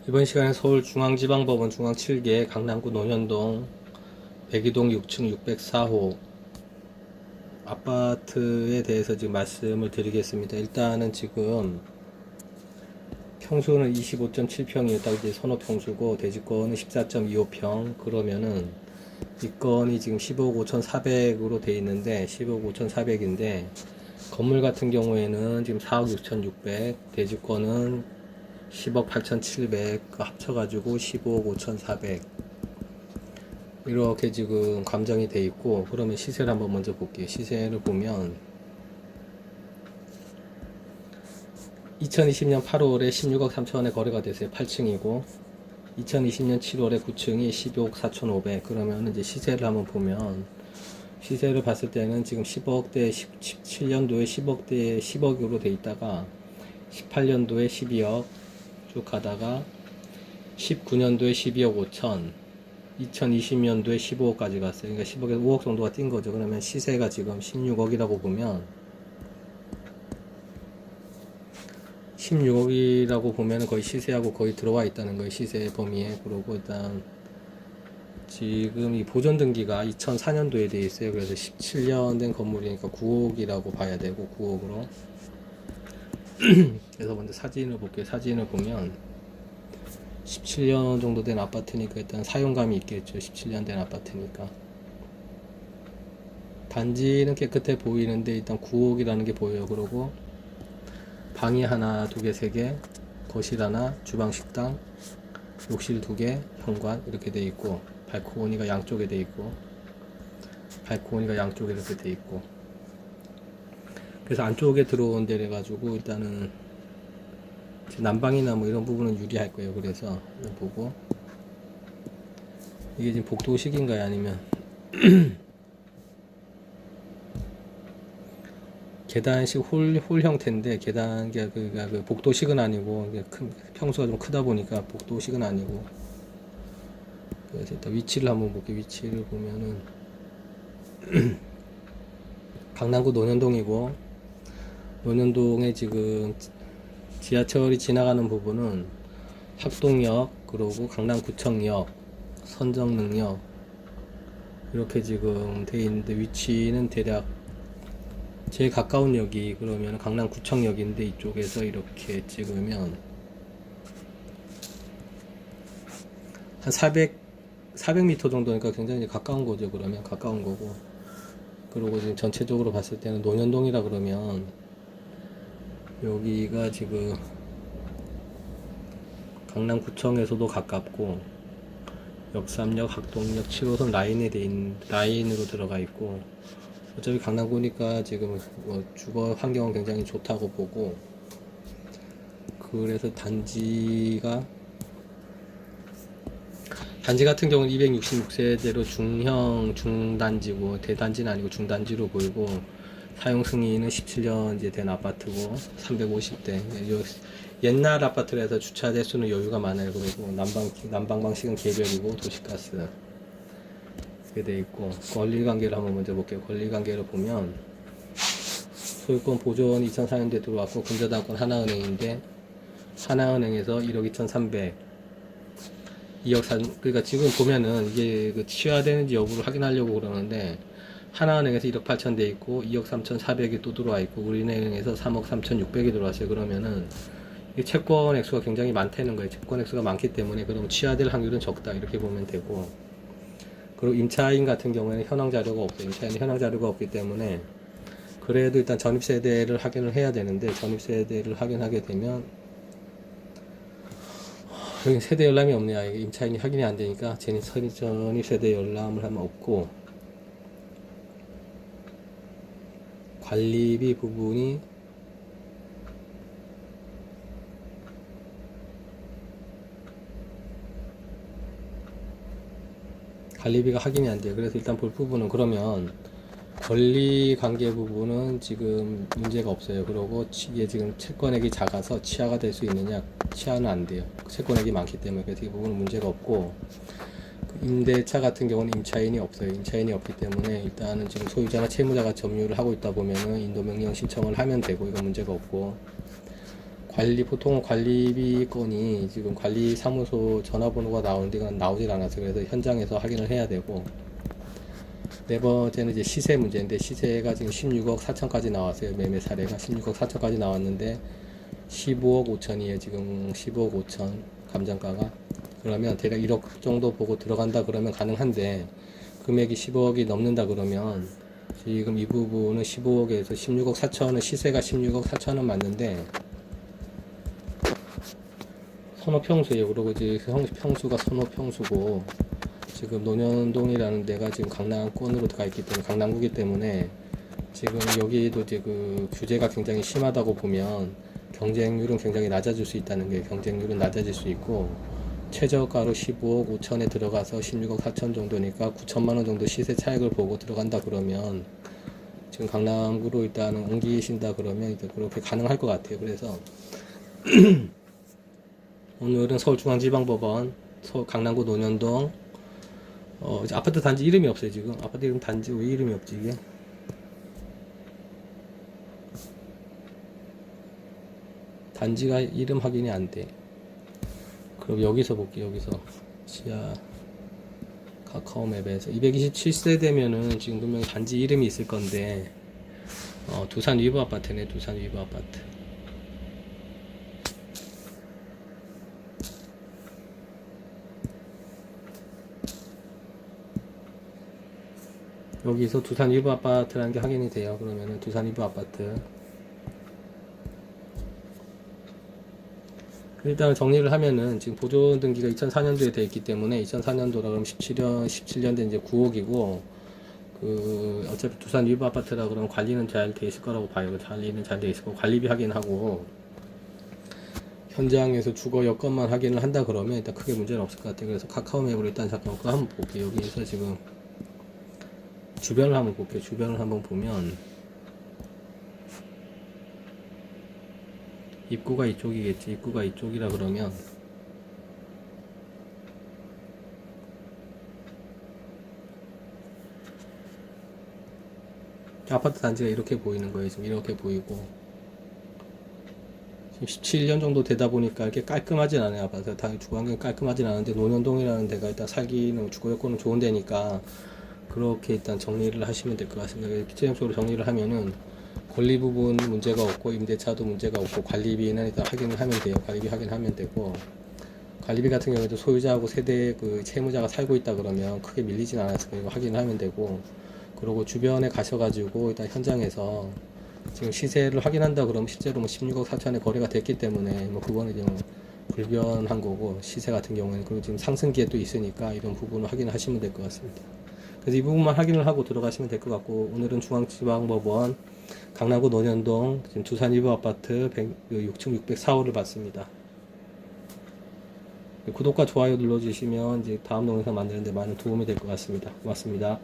이번 시간에 서울중앙지방법원 중앙 7개 강남구 논현동 백이동 6층 604호 아파트에 대해서 지금 말씀을 드리겠습니다. 일단은 지금 평수는 25.7평이었다고 이제 선호평수고 대지권은 14.25평. 그러면은 이 건이 지금 15억 5,400으로 돼 있는데 15억 5,400인데 건물 같은 경우에는 지금 4억 6,600, 대지권은 10억 8,700 합쳐가지고 15억 5,400 이렇게 지금 감정이 돼 있고, 그러면 시세를 한번 먼저 볼게요. 시세를 보면 2020년 8월에 16억 3천원에 거래가 됐어요. 8층이고 2020년 7월에 9층이 12억 4,500. 그러면 이제 시세를 한번 보면, 시세를 봤을 때는 지금 10억대 17년도에 10억대에 10억으로 돼 있다가 18년도에 12억 쭉 가다가 19년도에 12억 5천, 2020년도에 15억까지 갔어요. 그러니까 10억에서 5억 정도가 뛴 거죠. 그러면 시세가 지금 16억이라고 보면, 16억이라고 보면 거의 시세하고 거의 들어와 있다는 거예요. 시세 범위에. 그러고 일단 지금 이 보존 등기가 2004년도에 돼 있어요. 그래서 17년 된 건물이니까 9억이라고 봐야 되고, 9억으로. 그래서 먼저 사진을 볼게요. 사진을 보면 17년 정도 된 아파트니까 일단 사용감이 있겠죠. 17년 된 아파트니까. 단지는 깨끗해 보이는데 일단 9억이라는 게 보여요. 그러고 방이 하나, 두 개, 세 개, 거실 하나, 주방, 식당, 욕실 두 개, 현관 이렇게 돼 있고, 발코니가 양쪽에 돼 있고, 발코니가 양쪽에 이렇게 돼 있고. 그래서 안쪽에 들어온 데래 가지고 일단은 난방이나 뭐 이런 부분은 유리할 거예요. 그래서 보고, 이게 지금 복도식인가요? 아니면 계단식 홀 형태인데, 계단 그 복도식은 아니고, 평수가 좀 크다 보니까 복도식은 아니고. 그래서 일단 위치를 한번 볼게요. 위치를 보면은 강남구 논현동이고, 논현동에 지금 지하철이 지나가는 부분은 학동역, 그리고 강남구청역, 선정능역 이렇게 지금 돼 있는데, 위치는 대략 제일 가까운 역이 그러면 강남구청역인데, 이쪽에서 이렇게 찍으면 한 400m 정도니까 굉장히 가까운 거죠. 그러면 가까운 거고. 그리고 지금 전체적으로 봤을 때는 논현동이라 그러면 여기가 지금 강남구청에서도 가깝고, 역삼역, 학동역, 7호선 라인으로 들어가 있고, 어차피 강남구니까 지금 뭐 주거 환경은 굉장히 좋다고 보고, 그래서 단지 같은 경우는 266세대로 중단지고, 대단지는 아니고 중단지로 보이고, 사용 승인은 17년 이제 된 아파트고, 350대. 옛날 아파트라서 주차 대수는 여유가 많아요. 그리고 난방 방식은 개별이고, 도시가스 이렇게 돼 있고. 권리관계를 한번 먼저 볼게요. 권리관계를 보면 소유권 보존 2004년도에 들어왔고, 근저당권 하나은행인데, 하나은행에서 1억 2,300, 2억 4, 그러니까 지금 보면은 이게 그 취하되는지 여부를 확인하려고 그러는데, 하나은행에서 1억 8천 돼 있고, 2억 3,400이 또 들어와 있고, 우리은행에서 3억 3,600이 들어왔어요. 그러면은 이 채권 액수가 굉장히 많다는 거예요. 채권 액수가 많기 때문에 그럼 취하될 확률은 적다, 이렇게 보면 되고. 그리고 임차인 같은 경우에는 현황 자료가 없어요. 임차인은 현황 자료가 없기 때문에, 그래도 일단 전입세대를 확인을 해야 되는데, 전입세대를 확인하게 되면 여기 세대 열람이 없네요. 이게 임차인이 확인이 안 되니까 전입세대 열람을 하면 없고, 관리비 부분이 관리비가 확인이 안 돼요. 그래서 일단 볼 부분은, 그러면 권리관계 부분은 지금 문제가 없어요. 그리고 이게 지금 채권액이 작아서 취하가 될 수 있느냐? 취하는 안 돼요. 채권액이 많기 때문에. 그래서 이 부분은 문제가 없고, 임대차 같은 경우는 임차인이 없어요. 임차인이 없기 때문에 일단은 지금 소유자나 채무자가 점유를 하고 있다 보면은 인도명령 신청을 하면 되고, 이건 문제가 없고, 보통 관리비 건이 지금 관리사무소 전화번호가 나오는데 이건 나오질 않아서 그래서 현장에서 확인을 해야 되고, 네 번째는 이제 시세 문제인데, 시세가 지금 16억 4천까지 나왔어요. 매매 사례가 16억 4천까지 나왔는데 15억 5천이에요. 지금 15억 5천 감정가가. 그러면 대략 1억 정도 보고 들어간다 그러면 가능한데, 금액이 15억이 넘는다 그러면 지금 이 부분은 15억에서 16억 4천은, 시세가 16억 4천은 맞는데 선호평수예요. 그리고 이제 평수가 선호평수고, 지금 논현동이라는 데가 지금 강남권으로 들어가 있기 때문에, 강남구이기 때문에 지금 여기도 이제 그 규제가 굉장히 심하다고 보면 경쟁률은 굉장히 낮아질 수 있다는 게, 경쟁률은 낮아질 수 있고, 최저가로 15억 5천에 들어가서 16억 4천 정도니까 9천만 원 정도 시세 차익을 보고 들어간다 그러면, 지금 강남구로 일단은 옮기신다 그러면 이제 그렇게 가능할 것 같아요. 그래서 오늘은 서울중앙지방법원 강남구 논현동, 이제 아파트 단지 이름이 없어요. 지금 아파트 이름 단지 왜 이름이 없지 이게? 단지가 이름 확인이 안 돼. 그럼 여기서 볼게요. 여기서 지하 카카오맵에서 227세대면은 지금 분명히 단지 이름이 있을 건데, 두산 위브 아파트네. 두산 위브 아파트. 여기서 두산 위브 아파트라는 게 확인이 돼요. 그러면은 두산 위브 아파트. 일단 정리를 하면은 지금 보존 등기가 2004년도에 돼 있기 때문에 2004년도라 그러면 17년 된 이제 9억이고, 그 어차피 두산 위브 아파트라 그러면 관리는 잘 돼 있을 거라고 봐요. 관리는 잘 돼 있을 거고, 관리비 확인하고 현장에서 주거 여건만 확인을 한다 그러면 일단 크게 문제는 없을 것 같아요. 그래서 카카오맵으로 일단 잠깐 그거 한번 볼게요. 여기에서 지금 주변을 한번 볼게요. 주변을 한번 보면 입구가 이쪽이겠지. 입구가 이쪽이라 그러면 아파트 단지가 이렇게 보이는 거예요. 지금 이렇게 보이고, 지금 17년 정도 되다 보니까 이렇게 깔끔하진 않아요. 아파트 당연히 주거 환경이 깔끔하진 않은데, 논현동이라는 데가 일단 살기는, 주거 여건은 좋은 데니까 그렇게 일단 정리를 하시면 될 것 같습니다. 기초적으로 정리를 하면은 권리 부분 문제가 없고, 임대차도 문제가 없고, 관리비는 일단 확인을 하면 돼요. 관리비 확인하면 되고, 관리비 같은 경우에도 소유자하고 세대 그 채무자가 살고 있다 그러면 크게 밀리진 않았을 거예요. 확인을 하면 되고, 그리고 주변에 가셔가지고 일단 현장에서 지금 시세를 확인한다 그러면 실제로 뭐 16억 4천에 거래가 됐기 때문에 뭐 그거는 이제 뭐 불변한 거고, 시세 같은 경우에는. 그리고 지금 상승기에 또 있으니까 이런 부분을 확인하시면 될 것 같습니다. 그래서 이 부분만 확인을 하고 들어가시면 될 것 같고, 오늘은 중앙지방법원 강남구 논현동 지금 두산 위브 아파트 6층 604호를 봤습니다. 구독과 좋아요 눌러주시면 이제 다음 동영상 만드는데 많은 도움이 될 것 같습니다. 고맙습니다.